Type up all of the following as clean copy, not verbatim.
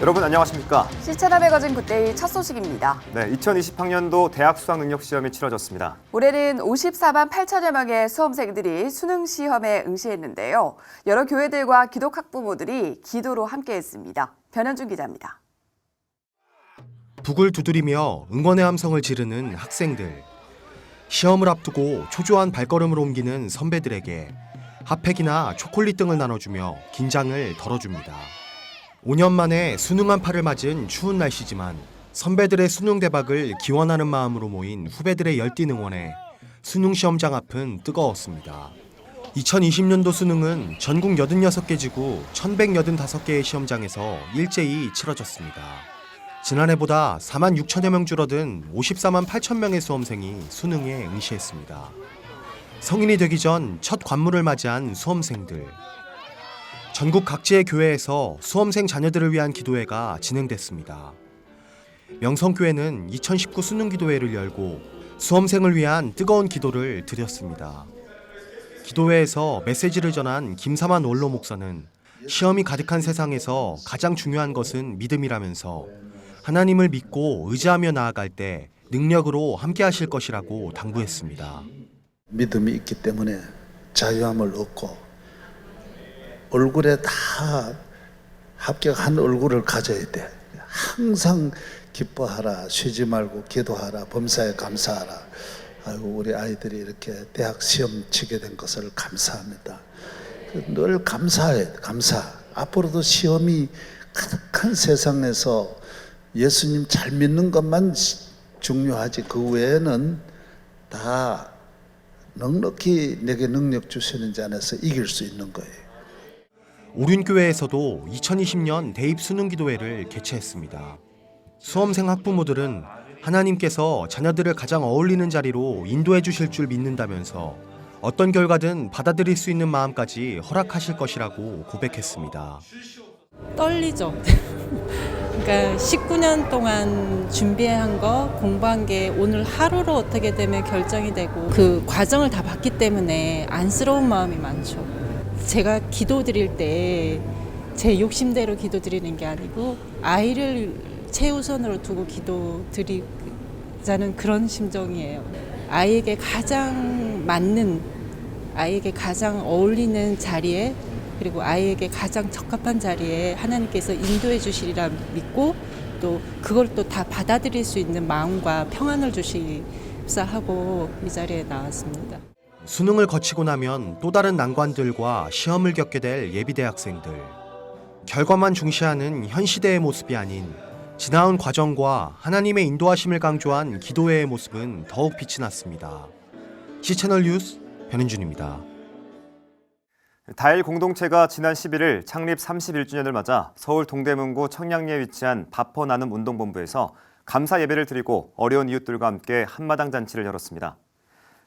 여러분 안녕하십니까? 실체나 매거진 굿데이 첫 소식입니다. 네, 2020학년도 대학 수학 능력 시험이 치러졌습니다. 올해는 54만 8천여 명의 수험생들이 수능 시험에 응시했는데요. 여러 교회들과 기독 학부모들이 기도로 함께했습니다. 변현준 기자입니다. 북을 두드리며 응원의 함성을 지르는 학생들. 시험을 앞두고 초조한 발걸음을 옮기는 선배들에게 핫팩이나 초콜릿 등을 나눠주며 긴장을 덜어줍니다. 5년 만에 수능 한파를 맞은 추운 날씨지만 선배들의 수능 대박을 기원하는 마음으로 모인 후배들의 열띤 응원에 수능 시험장 앞은 뜨거웠습니다. 2020년도 수능은 전국 86개 지구 1185개의 시험장에서 일제히 치러졌습니다. 지난해보다 4만 6천여 명 줄어든 54만 8천 명의 수험생이 수능에 응시했습니다. 성인이 되기 전 첫 관문을 맞이한 수험생들. 전국 각지의 교회에서 수험생 자녀들을 위한 기도회가 진행됐습니다. 명성교회는 2019 수능기도회를 열고 수험생을 위한 뜨거운 기도를 드렸습니다. 기도회에서 메시지를 전한 김사만 원로 목사는 시험이 가득한 세상에서 가장 중요한 것은 믿음이라면서 하나님을 믿고 의지하며 나아갈 때 능력으로 함께 하실 것이라고 당부했습니다. 믿음이 있기 때문에 자유함을 얻고 얼굴에 다 합격한 얼굴을 가져야 돼. 항상 기뻐하라, 쉬지 말고 기도하라, 범사에 감사하라. 아이고, 우리 아이들이 이렇게 대학 시험 치게 된 것을 감사합니다. 늘 감사해, 감사. 앞으로도 시험이 가득한 세상에서 예수님 잘 믿는 것만 중요하지 그 외에는 다 넉넉히 내게 능력 주시는 자 안에서 이길 수 있는 거예요. 오륜교회에서도 2020년 대입 수능기도회를 개최했습니다. 수험생 학부모들은 하나님께서 자녀들을 가장 어울리는 자리로 인도해 주실 줄 믿는다면서 어떤 결과든 받아들일 수 있는 마음까지 허락하실 것이라고 고백했습니다. 떨리죠. 그러니까 19년 동안 준비한 거, 공부한 게 오늘 하루로 어떻게 되면 결정이 되고 그 과정을 다 봤기 때문에 안쓰러운 마음이 많죠. 제가 기도 드릴 때 제 욕심대로 기도 드리는 게 아니고 아이를 최우선으로 두고 기도 드리자는 그런 심정이에요. 아이에게 가장 맞는, 아이에게 가장 어울리는 자리에 그리고 아이에게 가장 적합한 자리에 하나님께서 인도해 주시리라 믿고 또 그걸 또 다 받아들일 수 있는 마음과 평안을 주시옵사 하고 이 자리에 나왔습니다. 수능을 거치고 나면 또 다른 난관들과 시험을 겪게 될 예비대학생들. 결과만 중시하는 현 시대의 모습이 아닌 지나온 과정과 하나님의 인도하심을 강조한 기도회의 모습은 더욱 빛이 났습니다. C채널 뉴스 변은준입니다. 다일 공동체가 지난 11일 창립 31주년을 맞아 서울 동대문구 청량리에 위치한 바퍼 나눔 운동본부에서 감사 예배를 드리고 어려운 이웃들과 함께 한마당 잔치를 열었습니다.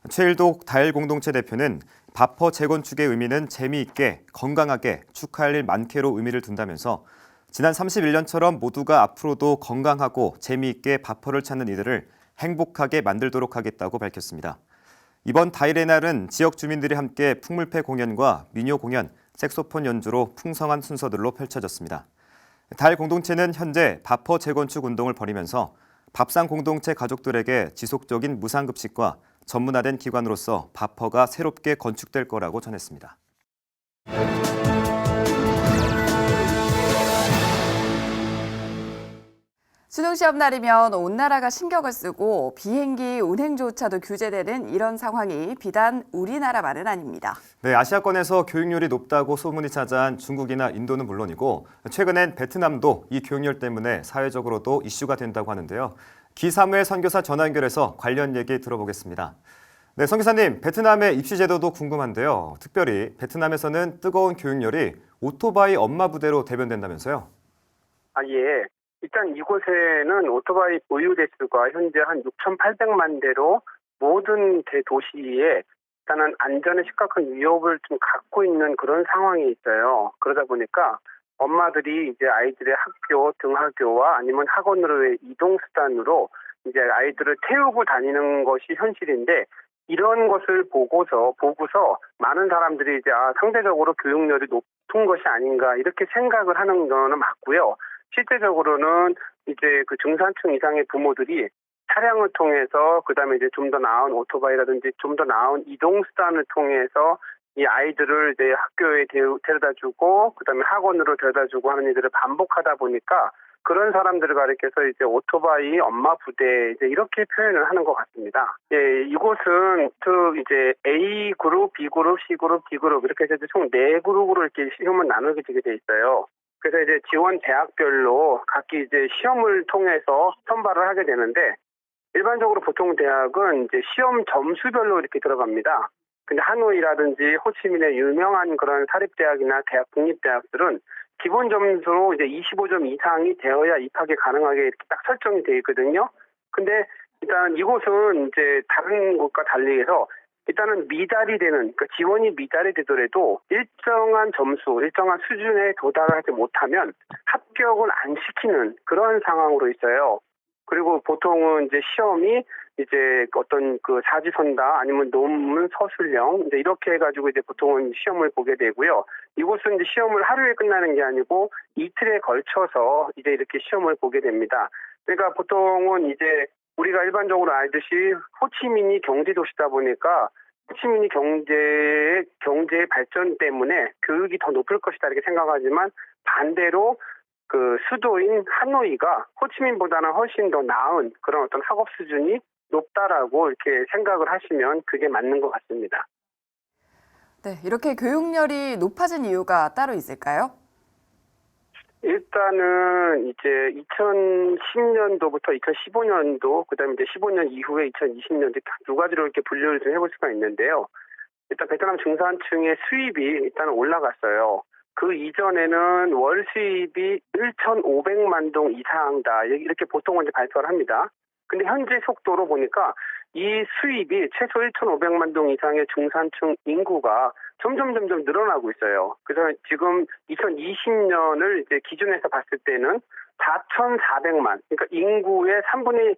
최일독 다일 공동체 대표는 바퍼 재건축의 의미는 재미있게 건강하게 축하할 일 많게로 의미를 둔다면서 지난 31년처럼 모두가 앞으로도 건강하고 재미있게 바퍼를 찾는 이들을 행복하게 만들도록 하겠다고 밝혔습니다. 이번 다일의 날은 지역 주민들이 함께 풍물패 공연과 민요 공연, 색소폰 연주로 풍성한 순서들로 펼쳐졌습니다. 다일 공동체는 현재 바퍼 재건축 운동을 벌이면서 밥상 공동체 가족들에게 지속적인 무상급식과 전문화된 기관으로서 바퍼가 새롭게 건축될 거라고 전했습니다. 수능 시험 날이면 온 나라가 신경을 쓰고 비행기 운행조차도 규제되는 이런 상황이 비단 우리나라만은 아닙니다. 네, 아시아권에서 교육열이 높다고 소문이 자자한 중국이나 인도는 물론이고 최근엔 베트남도 이 교육열 때문에 사회적으로도 이슈가 된다고 하는데요. 기사무엘 선교사 전화 연결해서 관련 얘기 들어보겠습니다. 네, 선교사님, 베트남의 입시 제도도 궁금한데요. 특별히 베트남에서는 뜨거운 교육열이 오토바이 엄마 부대로 대변된다면서요? 예. 일단 이곳에는 오토바이 보유 대수가 현재 한 6,800만 대로 모든 대도시에 일단은 안전에 심각한 위협을 좀 갖고 있는 그런 상황이 있어요. 그러다 보니까 엄마들이 이제 아이들의 학교, 등하교와 아니면 학원으로의 이동 수단으로 이제 아이들을 태우고 다니는 것이 현실인데 이런 것을 보고서 많은 사람들이 이제 상대적으로 교육열이 높은 것이 아닌가 이렇게 생각을 하는 거는 맞고요. 실제적으로는 이제 그 중산층 이상의 부모들이 차량을 통해서 그다음에 이제 좀 더 나은 오토바이라든지 좀 더 나은 이동 수단을 통해서 이 아이들을 이제 학교에 데려다주고 그다음에 학원으로 데려다주고 하는 일들을 반복하다 보니까 그런 사람들을 가리켜서 이제 오토바이 엄마 부대 이제 이렇게 표현을 하는 것 같습니다. 예, 이곳은 이제 A 그룹, B 그룹, C 그룹, D 그룹 이렇게 해서 총 4그룹으로 이렇게 시험을 나누게 돼 있어요. 그래서 이제 지원 대학별로 각기 이제 시험을 통해서 선발을 하게 되는데 일반적으로 보통 대학은 이제 시험 점수별로 이렇게 들어갑니다. 근데 하노이라든지 호치민의 유명한 그런 사립대학이나 대학 국립대학들은 기본 점수로 이제 25점 이상이 되어야 입학이 가능하게 이렇게 딱 설정이 되어 있거든요. 근데 일단 이곳은 이제 다른 곳과 달리 해서 일단은 미달이 되는, 그러니까 지원이 미달이 되더라도 일정한 점수, 일정한 수준에 도달하지 못하면 합격을 안 시키는 그런 상황으로 있어요. 그리고 보통은 이제 시험이 이제 어떤 그 사지선다 아니면 논문 서술형 이제 이렇게 해가지고 이제 보통은 시험을 보게 되고요. 이곳은 이제 시험을 하루에 끝나는 게 아니고 이틀에 걸쳐서 이제 이렇게 시험을 보게 됩니다. 그러니까 보통은 이제 우리가 일반적으로 알듯이 호치민이 경제 도시다 보니까 호치민이 경제 발전 때문에 교육이 더 높을 것이다 이렇게 생각하지만 반대로 그 수도인 하노이가 호치민보다는 훨씬 더 나은 그런 어떤 학업 수준이 높다라고 이렇게 생각을 하시면 그게 맞는 것 같습니다. 네, 이렇게 교육열이 높아진 이유가 따로 있을까요? 일단은 이제 2010년도부터 2015년도, 그다음에 이제 15년 이후에 2020년도 두 가지로 이렇게 분류를 좀 해볼 수가 있는데요. 일단 베트남 중산층의 수입이 일단 올라갔어요. 그 이전에는 월 수입이 1,500만 동 이상다 이렇게 보통은 이제 발표를 합니다. 근데 현재 속도로 보니까 이 수입이 최소 1,500만 동 이상의 중산층 인구가 점점 늘어나고 있어요. 그래서 지금 2020년을 이제 기준해서 봤을 때는 4,400만, 그러니까 인구의 3분의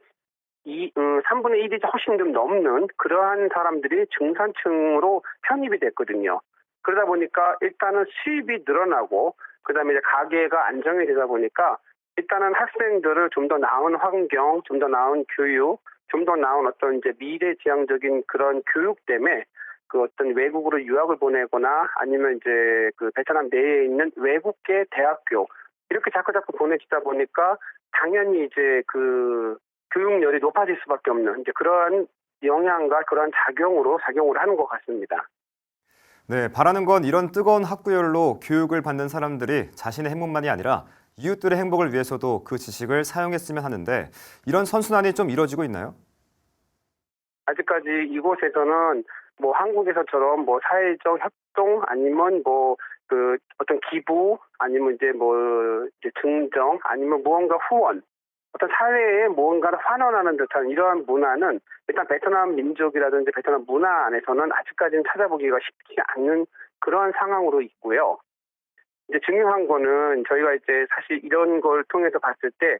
1이 훨씬 좀 넘는 그러한 사람들이 중산층으로 편입이 됐거든요. 그러다 보니까 일단은 수입이 늘어나고 그다음에 이제 가계가 안정이 되다 보니까 일단은 학생들을 좀 더 나은 환경, 좀 더 나은 교육, 좀 더 나은 어떤 이제 미래지향적인 그런 교육 때문에 그 어떤 외국으로 유학을 보내거나 아니면 이제 그 베트남 내에 있는 외국계 대학교 이렇게 자꾸 보내지다 보니까 당연히 이제 그 교육열이 높아질 수밖에 없는 이제 그러한 영향과 그러한 작용을 하는 것 같습니다. 네, 바라는 건 이런 뜨거운 학구열로 교육을 받는 사람들이 자신의 행복만이 아니라 이웃들의 행복을 위해서도 그 지식을 사용했으면 하는데 이런 선순환이 좀 이루어지고 있나요? 아직까지 이곳에서는 뭐 한국에서처럼 뭐 사회적 협동 아니면 뭐 그 어떤 기부 아니면 이제 뭐 이제 증정 아니면 무언가 후원 어떤 사회에 무언가를 환원하는 듯한 이러한 문화는 일단 베트남 민족이라든지 베트남 문화 안에서는 아직까지는 찾아보기가 쉽지 않는 그러한 상황으로 있고요. 이제 중요한 거는 저희가 이제 사실 이런 걸 통해서 봤을 때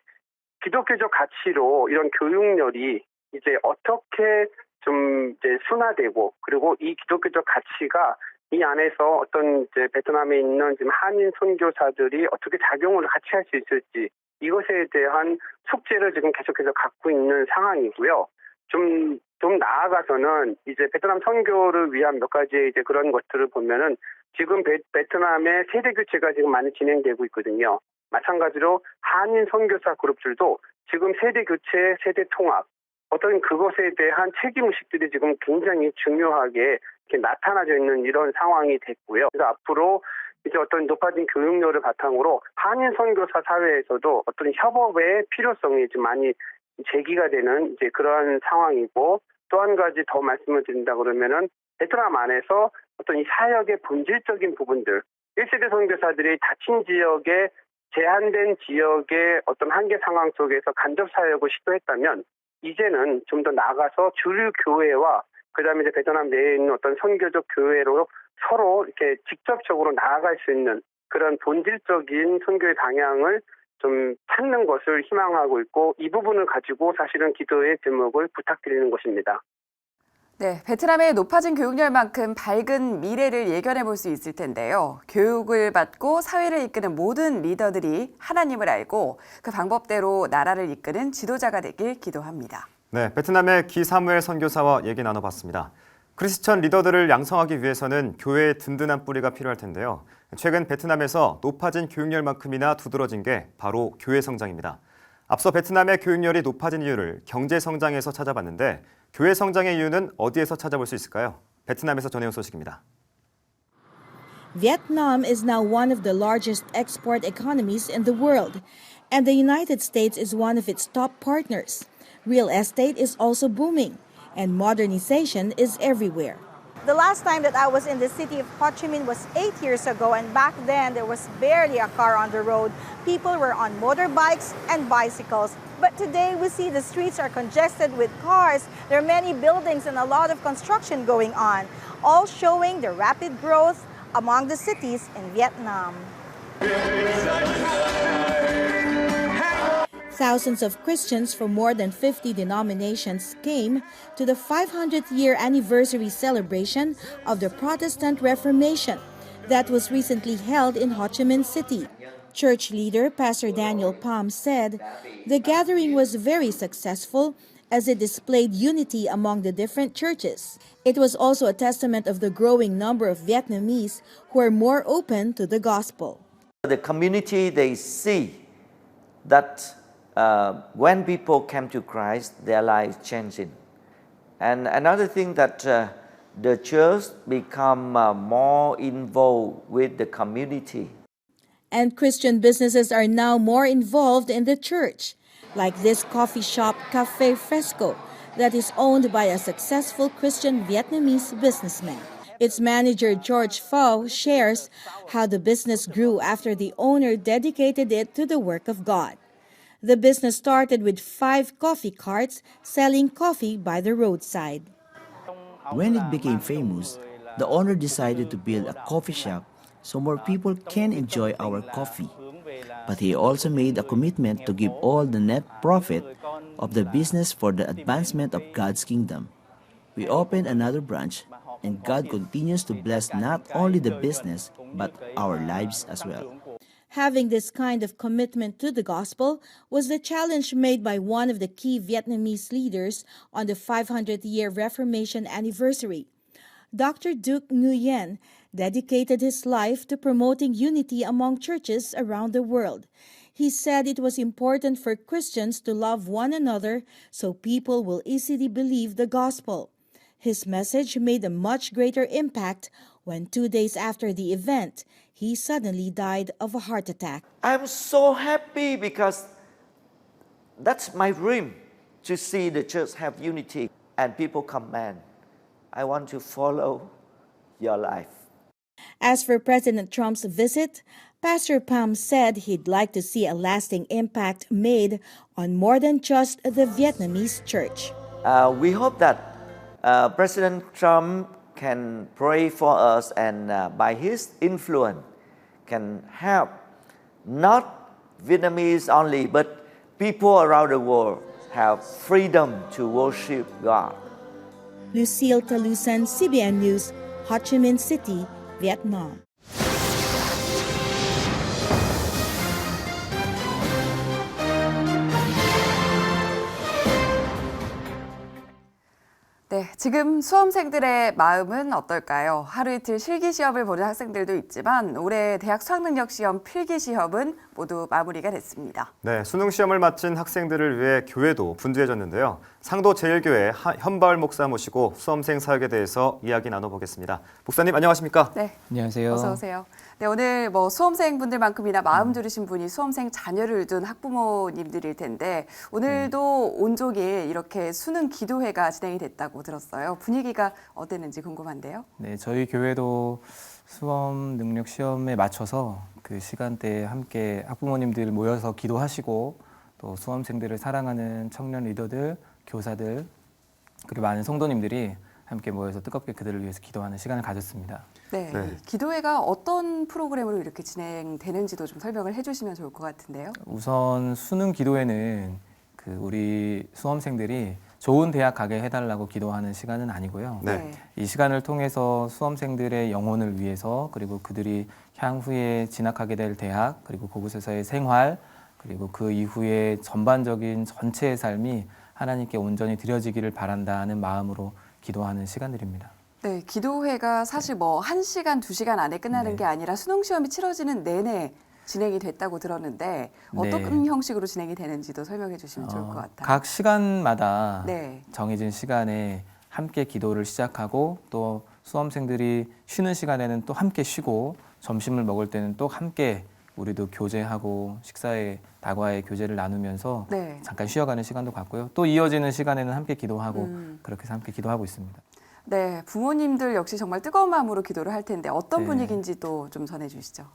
기독교적 가치로 이런 교육열이 이제 어떻게 좀 이제 순화되고 그리고 이 기독교적 가치가 이 안에서 어떤 이제 베트남에 있는 지금 한인 선교사들이 어떻게 작용을 같이 할 수 있을지 이것에 대한 숙제를 지금 계속해서 갖고 있는 상황이고요. 좀 나아가서는 이제 베트남 선교를 위한 몇 가지의 이제 그런 것들을 보면은 지금 베트남의 세대 교체가 지금 많이 진행되고 있거든요. 마찬가지로 한인 선교사 그룹들도 지금 세대 교체, 세대 통합, 어떤 그것에 대한 책임의식들이 지금 굉장히 중요하게 이렇게 나타나져 있는 이런 상황이 됐고요. 그래서 앞으로 이제 어떤 높아진 교육열을 바탕으로 한인 선교사 사회에서도 어떤 협업의 필요성이 좀 많이 제기가 되는 이제 그런 상황이고 또 한 가지 더 말씀을 드린다 그러면은 베트남 안에서 어떤 이 사역의 본질적인 부분들 1세대 선교사들이 닫힌 지역에 제한된 지역의 어떤 한계 상황 속에서 간접 사역을 시도했다면 이제는 좀 더 나아가서 주류 교회와 그다음에 이제 베트남 내에 있는 어떤 선교적 교회로 서로 이렇게 직접적으로 나아갈 수 있는 그런 본질적인 선교의 방향을 좀 찾는 것을 희망하고 있고 이 부분을 가지고 사실은 기도의 제목을 부탁드리는 것입니다. 네, 베트남의 높아진 교육열만큼 밝은 미래를 예견해 볼 수 있을 텐데요. 교육을 받고 사회를 이끄는 모든 리더들이 하나님을 알고 그 방법대로 나라를 이끄는 지도자가 되길 기도합니다. 네, 베트남의 기사무엘 선교사와 얘기 나눠봤습니다. 크리스천 리더들을 양성하기 위해서는 교회의 든든한 뿌리가 필요할 텐데요. 최근 베트남에서 높아진 교육열만큼이나 두드러진 게 바로 교회 성장입니다. 앞서 베트남의 교육열이 높아진 이유를 경제 성장에서 찾아봤는데 교회 성장의 이유는 어디에서 찾아볼 수 있을까요? 베트남에서 전해온 소식입니다. Vietnam is now one of the largest export economies in the world, and the United States is one of its top partners. Real estate is also booming, and modernization is everywhere. The last time that I was in the city of Ho Chi Minh was 8 years ago, and back then there was barely a car on the road. People were on motorbikes and bicycles. But today we see the streets are congested with cars. There are many buildings and a lot of construction going on, all showing the rapid growth among the cities in Vietnam. Thousands of Christians from more than 50 denominations came to the 500th year anniversary celebration of the Protestant Reformation that was recently held in Ho Chi Minh City. Church leader Pastor Daniel Pham said the gathering was very successful as it displayed unity among the different churches. It was also a testament of the growing number of Vietnamese who are more open to the gospel. The community, they see that when people came to Christ, their lives changing. And another thing that the church become more involved with the community. And Christian businesses are now more involved in the church, like this coffee shop Cafe Fresco that is owned by a successful Christian Vietnamese businessman. Its manager George Pho shares how the business grew after the owner dedicated it to the work of God. The business started with 5 coffee carts selling coffee by the roadside. When it became famous, the owner decided to build a coffee shop so more people can enjoy our coffee. But he also made a commitment to give all the net profit of the business for the advancement of God's kingdom. We opened another branch, and God continues to bless not only the business, but our lives as well. Having this kind of commitment to the gospel was the challenge made by one of the key Vietnamese leaders on the 500th year Reformation anniversary. Dr. Duc Nguyen dedicated his life to promoting unity among churches around the world. He said it was important for Christians to love one another so people will easily believe the gospel. His message made a much greater impact when 2 days after the event, he suddenly died of a heart attack. I'm so happy because that's my dream, to see the church have unity and people command. I want to follow your life. As for President Trump's visit, Pastor Pham said he'd like to see a lasting impact made on more than just the Vietnamese church. We hope that President Trump can pray for us and by his influence can help not Vietnamese only, but people around the world have freedom to worship God. Lucille Talusan, CBN News, Ho Chi Minh City, Vietnam. 네, 지금 수험생들의 마음은 어떨까요? 하루 이틀 실기시험을 보는 학생들도 있지만 올해 대학 수학능력시험 필기시험은 모두 마무리가 됐습니다. 네, 수능시험을 마친 학생들을 위해 교회도 분주해졌는데요. 상도제일교회 현바울 목사 모시고 수험생 사역에 대해서 이야기 나눠보겠습니다. 목사님 안녕하십니까? 네, 안녕하세요. 어서 오세요. 네, 오늘 수험생분들만큼이나 마음 들으신 분이 수험생 자녀를 둔 학부모님들일 텐데 오늘도 온종일 이렇게 수능 기도회가 진행이 됐다고 들었어요. 분위기가 어땠는지 궁금한데요. 네, 저희 교회도 수험 능력 시험에 맞춰서 그 시간대에 함께 학부모님들 모여서 기도하시고 또 수험생들을 사랑하는 청년 리더들, 교사들 그리고 많은 성도님들이 함께 모여서 뜨겁게 그들을 위해서 기도하는 시간을 가졌습니다. 네, 기도회가 어떤 프로그램으로 이렇게 진행되는지도 좀 설명을 해주시면 좋을 것 같은데요. 우선 수능 기도회는 우리 수험생들이 좋은 대학 가게 해달라고 기도하는 시간은 아니고요. 네. 이 시간을 통해서 수험생들의 영혼을 위해서 그리고 그들이 향후에 진학하게 될 대학 그리고 그곳에서의 생활 그리고 그 이후에 전반적인 전체의 삶이 하나님께 온전히 드려지기를 바란다는 마음으로 기도하는 시간들입니다. 네, 기도회가 사실 뭐 1시간, 2시간 안에 끝나는 네. 게 아니라 수능 시험이 치러지는 내내 진행이 됐다고 들었는데 어떤 형식으로 진행이 되는지도 설명해 주시면 좋을 것 같아요. 각 시간마다 네. 정해진 시간에 함께 기도를 시작하고 또 수험생들이 쉬는 시간에는 또 함께 쉬고 점심을 먹을 때는 또 함께 우리도 교제하고 식사에 다과의 교제를 나누면서 네. 잠깐 쉬어가는 시간도 갖고요. 또 이어지는 시간에는 함께 기도하고 그렇게 해서 함께 기도하고 있습니다. 네, 부모님들 역시 정말 뜨거운 마음으로 기도를 할 텐데 어떤 네. 분위기인지도 좀 전해 주시죠.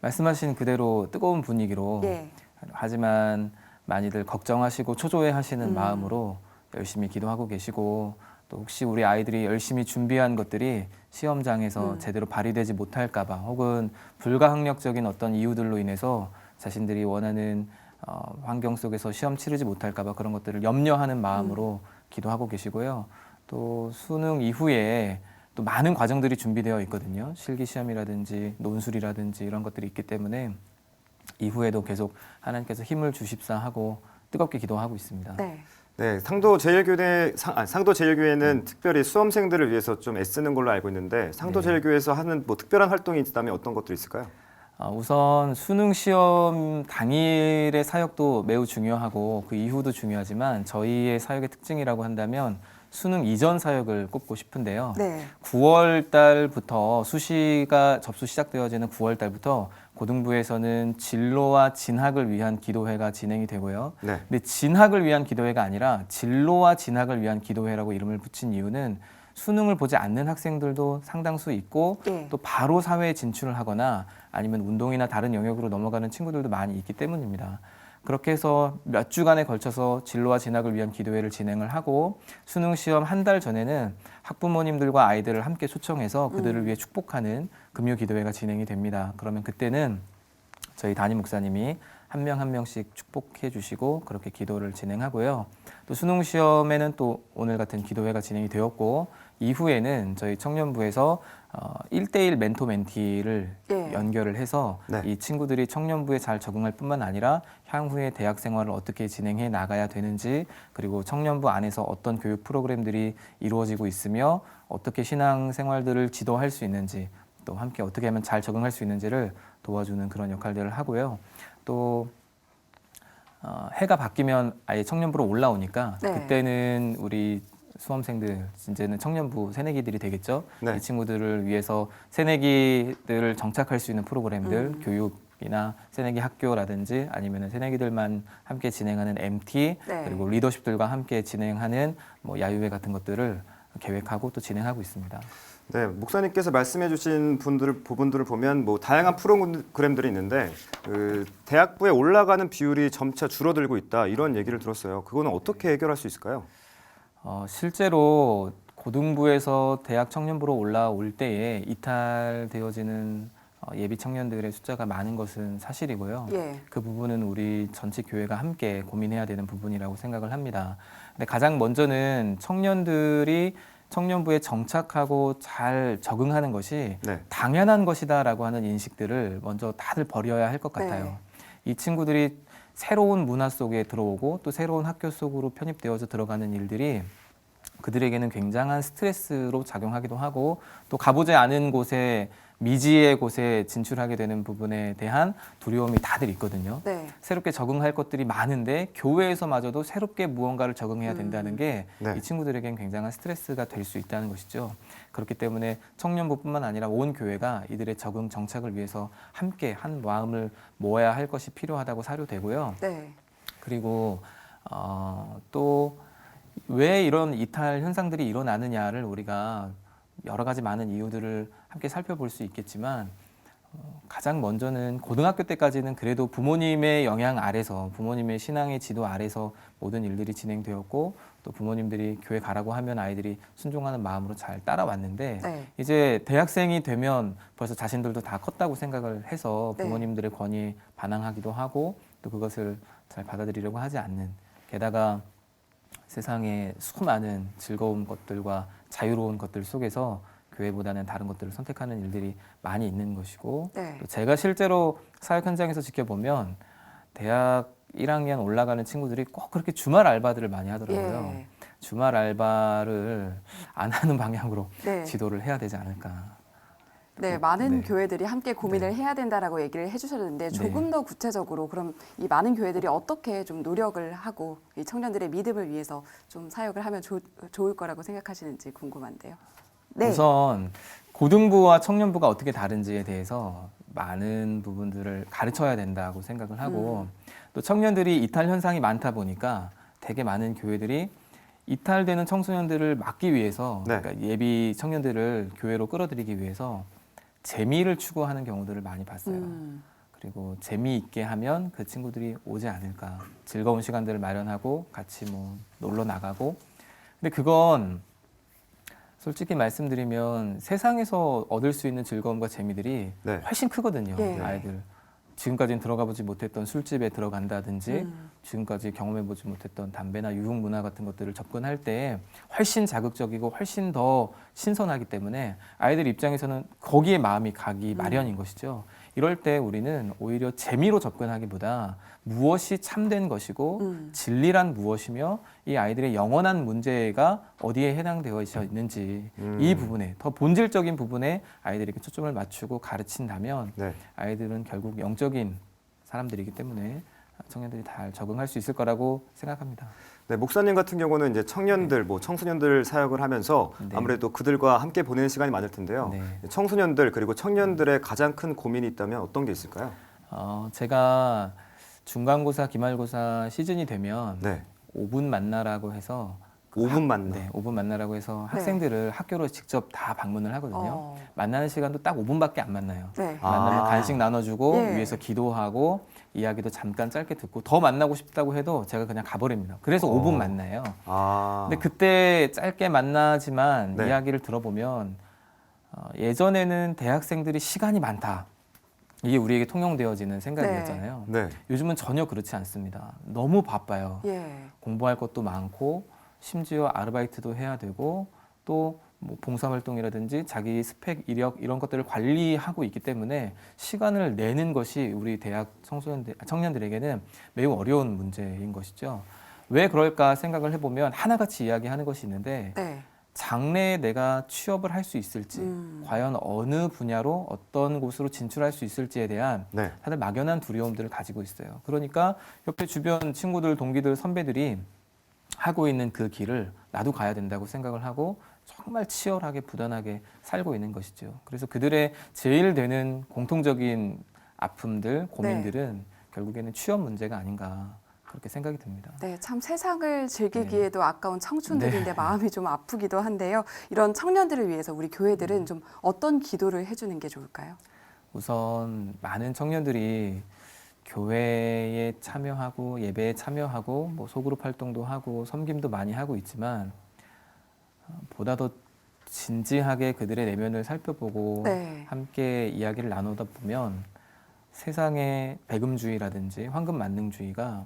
말씀하신 그대로 뜨거운 분위기로 예. 하지만 많이들 걱정하시고 초조해하시는 마음으로 열심히 기도하고 계시고 또 혹시 우리 아이들이 열심히 준비한 것들이 시험장에서 제대로 발휘되지 못할까 봐 혹은 불가항력적인 어떤 이유들로 인해서 자신들이 원하는 환경 속에서 시험 치르지 못할까 봐 그런 것들을 염려하는 마음으로 기도하고 계시고요. 또 수능 이후에 또 많은 과정들이 준비되어 있거든요. 실기 시험이라든지 논술이라든지 이런 것들이 있기 때문에 이후에도 계속 하나님께서 힘을 주십사 하고 뜨겁게 기도하고 있습니다. 네. 네, 상도제일교회는 특별히 수험생들을 위해서 좀 애쓰는 걸로 알고 있는데 상도제일교회에서 하는 뭐 특별한 활동이 있다면 어떤 것들이 있을까요? 우선 수능 시험 당일의 사역도 매우 중요하고 그 이후도 중요하지만 저희의 사역의 특징이라고 한다면 수능 이전 사역을 꼽고 싶은데요. 네. 9월 달부터 수시가 접수 시작되어지는 9월 달부터 고등부에서는 진로와 진학을 위한 기도회가 진행이 되고요. 네. 근데 진학을 위한 기도회가 아니라 진로와 진학을 위한 기도회라고 이름을 붙인 이유는 수능을 보지 않는 학생들도 상당수 있고 예. 또 바로 사회에 진출을 하거나 아니면 운동이나 다른 영역으로 넘어가는 친구들도 많이 있기 때문입니다. 그렇게 해서 몇 주간에 걸쳐서 진로와 진학을 위한 기도회를 진행을 하고 수능 시험 한 달 전에는 학부모님들과 아이들을 함께 초청해서 그들을 위해 축복하는 금요 기도회가 진행이 됩니다. 그러면 그때는 저희 담임 목사님이 한 명 한 명씩 축복해 주시고 그렇게 기도를 진행하고요. 또 수능 시험에는 또 오늘 같은 기도회가 진행이 되었고 이후에는 저희 청년부에서 1대1 멘토 멘티를 예. 연결을 해서 네. 이 친구들이 청년부에 잘 적응할 뿐만 아니라 향후에 대학 생활을 어떻게 진행해 나가야 되는지 그리고 청년부 안에서 어떤 교육 프로그램들이 이루어지고 있으며 어떻게 신앙 생활들을 지도할 수 있는지 또 함께 어떻게 하면 잘 적응할 수 있는지를 도와주는 그런 역할들을 하고요. 또 해가 바뀌면 아예 청년부로 올라오니까 네. 그때는 우리 수험생들 이제는 청년부 새내기들이 되겠죠. 네. 이 친구들을 위해서 새내기들을 정착할 수 있는 프로그램들 교육이나 새내기 학교라든지 아니면 새내기들만 함께 진행하는 MT 네. 그리고 리더십들과 함께 진행하는 뭐 야유회 같은 것들을 계획하고 또 진행하고 있습니다. 네, 목사님께서 말씀해주신 부분들을 보면 뭐 다양한 프로그램들이 있는데 대학부에 올라가는 비율이 점차 줄어들고 있다 이런 얘기를 들었어요. 그거는 어떻게 해결할 수 있을까요? 실제로 고등부에서 대학 청년부로 올라올 때에 이탈되어지는 예비 청년들의 숫자가 많은 것은 사실이고요. 예. 그 부분은 우리 전체 교회가 함께 고민해야 되는 부분이라고 생각을 합니다. 근데 가장 먼저는 청년들이 청년부에 정착하고 잘 적응하는 것이 네. 당연한 것이다라고 하는 인식들을 먼저 다들 버려야 할 것 같아요. 네. 이 친구들이 새로운 문화 속에 들어오고 또 새로운 학교 속으로 편입되어서 들어가는 일들이 그들에게는 굉장한 스트레스로 작용하기도 하고 또 가보지 않은 곳에 미지의 곳에 진출하게 되는 부분에 대한 두려움이 다들 있거든요. 네. 새롭게 적응할 것들이 많은데 교회에서마저도 새롭게 무언가를 적응해야 된다는 게 이 네. 친구들에겐 굉장한 스트레스가 될 수 있다는 것이죠. 그렇기 때문에 청년부뿐만 아니라 온 교회가 이들의 적응 정착을 위해서 함께 한 마음을 모아야 할 것이 필요하다고 사료되고요. 네. 그리고 또 왜 이런 이탈 현상들이 일어나느냐를 우리가 여러 가지 많은 이유들을 함께 살펴볼 수 있겠지만 가장 먼저는 고등학교 때까지는 그래도 부모님의 영향 아래서 부모님의 신앙의 지도 아래서 모든 일들이 진행되었고 또 부모님들이 교회 가라고 하면 아이들이 순종하는 마음으로 잘 따라왔는데 네. 이제 대학생이 되면 벌써 자신들도 다 컸다고 생각을 해서 네. 부모님들의 권위에 반항하기도 하고 또 그것을 잘 받아들이려고 하지 않는 게다가 세상의 수많은 즐거운 것들과 자유로운 것들 속에서 교회보다는 다른 것들을 선택하는 일들이 많이 있는 것이고 네. 또 제가 실제로 사역 현장에서 지켜보면 대학 1학년 올라가는 친구들이 꼭 그렇게 주말 알바들을 많이 하더라고요. 예. 주말 알바를 안 하는 방향으로 네. 지도를 해야 되지 않을까. 네, 많은 네. 교회들이 함께 고민을 네. 해야 된다라고 얘기를 해주셨는데 조금 더 구체적으로 그럼 이 많은 교회들이 어떻게 좀 노력을 하고 이 청년들의 믿음을 위해서 좀 사역을 하면 좋을 거라고 생각하시는지 궁금한데요. 네. 우선 고등부와 청년부가 어떻게 다른지에 대해서 많은 부분들을 가르쳐야 된다고 생각을 하고 또 청년들이 이탈 현상이 많다 보니까 되게 많은 교회들이 이탈되는 청소년들을 막기 위해서 네. 그러니까 예비 청년들을 교회로 끌어들이기 위해서 재미를 추구하는 경우들을 많이 봤어요. 그리고 재미있게 하면 그 친구들이 오지 않을까. 즐거운 시간들을 마련하고 같이 뭐 놀러 나가고. 근데 그건 솔직히 말씀드리면 세상에서 얻을 수 있는 즐거움과 재미들이 네. 훨씬 크거든요. 네. 아이들. 지금까지는 들어가보지 못했던 술집에 들어간다든지 지금까지 경험해보지 못했던 담배나 유흥 문화 같은 것들을 접근할 때 훨씬 자극적이고 훨씬 더 신선하기 때문에 아이들 입장에서는 거기에 마음이 가기 마련인 것이죠. 이럴 때 우리는 오히려 재미로 접근하기보다 무엇이 참된 것이고 진리란 무엇이며 이 아이들의 영원한 문제가 어디에 해당되어 있는지 이 부분에 더 본질적인 부분에 아이들에게 초점을 맞추고 가르친다면 네. 아이들은 결국 영적인 사람들이기 때문에 청년들이 잘 적응할 수 있을 거라고 생각합니다. 네, 목사님 같은 경우는 이제 청년들, 뭐 청소년들 사역을 하면서 네. 아무래도 그들과 함께 보내는 시간이 많을 텐데요. 네. 청소년들 그리고 청년들의 가장 큰 고민이 있다면 어떤 게 있을까요? 제가 중간고사, 기말고사 시즌이 되면 네. 5분 만나라고 해서 5분 만나. 네, 5분 만나라고 해서 학생들을 학교로 직접 다 방문을 하거든요. 어. 만나는 시간도 딱 5분밖에 안 만나요. 네. 만나면 아. 간식 나눠주고 예. 위에서 기도하고 이야기도 잠깐 짧게 듣고 더 만나고 싶다고 해도 제가 그냥 가버립니다. 그래서 5분 만나요. 아. 근데 그때 짧게 만나지만 네. 이야기를 들어보면 예전에는 대학생들이 시간이 많다. 이게 우리에게 통용되어지는 생각이었잖아요. 네. 요즘은 전혀 그렇지 않습니다. 너무 바빠요. 예. 공부할 것도 많고 심지어 아르바이트도 해야 되고 또 뭐 봉사활동이라든지 자기 스펙, 이력 이런 것들을 관리하고 있기 때문에 시간을 내는 것이 우리 대학 청년들에게는 매우 어려운 문제인 것이죠. 왜 그럴까 생각을 해보면 하나같이 이야기하는 것이 있는데 네. 장래에 내가 취업을 할 수 있을지 과연 어느 분야로 어떤 곳으로 진출할 수 있을지에 대한 네. 다들 막연한 두려움들을 가지고 있어요. 그러니까 옆에 주변 친구들, 동기들, 선배들이 하고 있는 그 길을 나도 가야 된다고 생각을 하고 정말 치열하게 부단하게 살고 있는 것이죠. 그래서 그들의 제일 되는 공통적인 아픔들, 고민들은 결국에는 취업 문제가 아닌가 그렇게 생각이 듭니다. 네, 참 세상을 즐기기에도 아까운 청춘들인데 네. 마음이 좀 아프기도 한데요. 이런 청년들을 위해서 우리 교회들은 좀 어떤 기도를 해주는 게 좋을까요? 우선 많은 청년들이 교회에 참여하고 예배에 참여하고 뭐 소그룹 활동도 하고 섬김도 많이 하고 있지만 보다 더 진지하게 그들의 내면을 살펴보고 네. 함께 이야기를 나누다 보면 세상의 배금주의라든지 황금만능주의가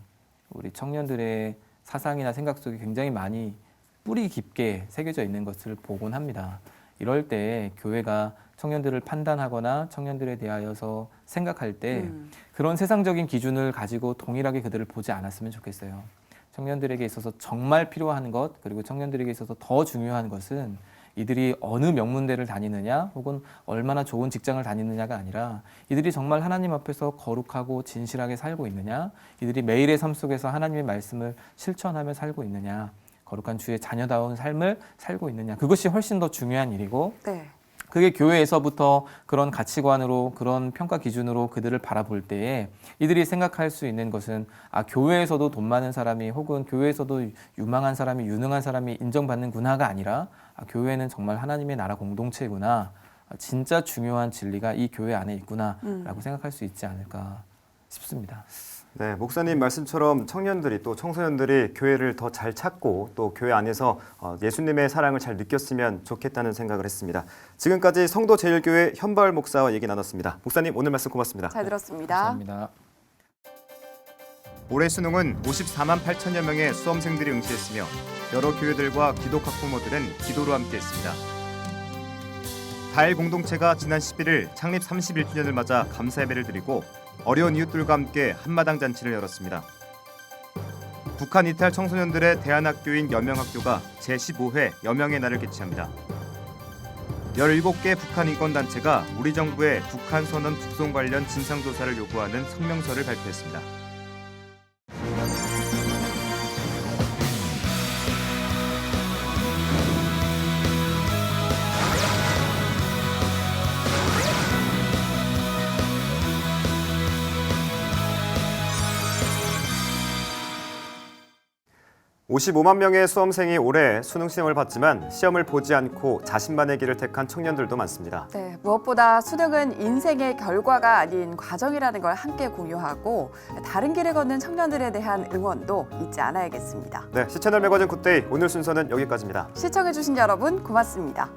우리 청년들의 사상이나 생각 속에 굉장히 많이 뿌리 깊게 새겨져 있는 것을 보곤 합니다. 이럴 때 교회가 청년들을 판단하거나 청년들에 대하여서 생각할 때 그런 세상적인 기준을 가지고 동일하게 그들을 보지 않았으면 좋겠어요. 청년들에게 있어서 정말 필요한 것, 그리고 청년들에게 있어서 더 중요한 것은 이들이 어느 명문대를 다니느냐 혹은 얼마나 좋은 직장을 다니느냐가 아니라 이들이 정말 하나님 앞에서 거룩하고 진실하게 살고 있느냐, 이들이 매일의 삶 속에서 하나님의 말씀을 실천하며 살고 있느냐, 거룩한 주의 자녀다운 삶을 살고 있느냐, 그것이 훨씬 더 중요한 일이고 네. 그게 교회에서부터 그런 가치관으로 그런 평가 기준으로 그들을 바라볼 때에 이들이 생각할 수 있는 것은 교회에서도 돈 많은 사람이 혹은 교회에서도 유망한 사람이 유능한 사람이 인정받는구나가 아니라 교회는 정말 하나님의 나라 공동체구나, 진짜 중요한 진리가 이 교회 안에 있구나라고 생각할 수 있지 않을까 싶습니다. 네, 목사님 말씀처럼 청년들이 또 청소년들이 교회를 더 잘 찾고 또 교회 안에서 예수님의 사랑을 잘 느꼈으면 좋겠다는 생각을 했습니다. 지금까지 성도제일교회 현바울 목사와 얘기 나눴습니다. 목사님 오늘 말씀 고맙습니다. 잘 들었습니다. 감사합니다. 올해 수능은 54만 8천여 명의 수험생들이 응시했으며 여러 교회들과 기독 학부모들은 기도로 함께했습니다. 다일 공동체가 지난 11일 창립 31주년을 맞아 감사 예배를 드리고 어려운 이웃들과 함께 한마당 잔치를 열었습니다. 북한 이탈 청소년들의 대안학교인 여명학교가 제15회 여명의 날을 개최합니다. 17개 북한 인권단체가 우리 정부의 북한 선언 북송 관련 진상조사를 요구하는 성명서를 발표했습니다. (55만) 명의 수험생이 올해 수능 시험을 봤지만 시험을 보지 않고 자신만의 길을 택한 청년들도 많습니다. 네, 무엇보다 수능은 인생의 결과가 아닌 과정이라는 걸 함께 공유하고 다른 길을 걷는 청년들에 대한 응원도 잊지 않아야겠습니다. 네, 시채널 매거진 굿데이 오늘 순서는 여기까지입니다. 시청해주신 여러분 고맙습니다.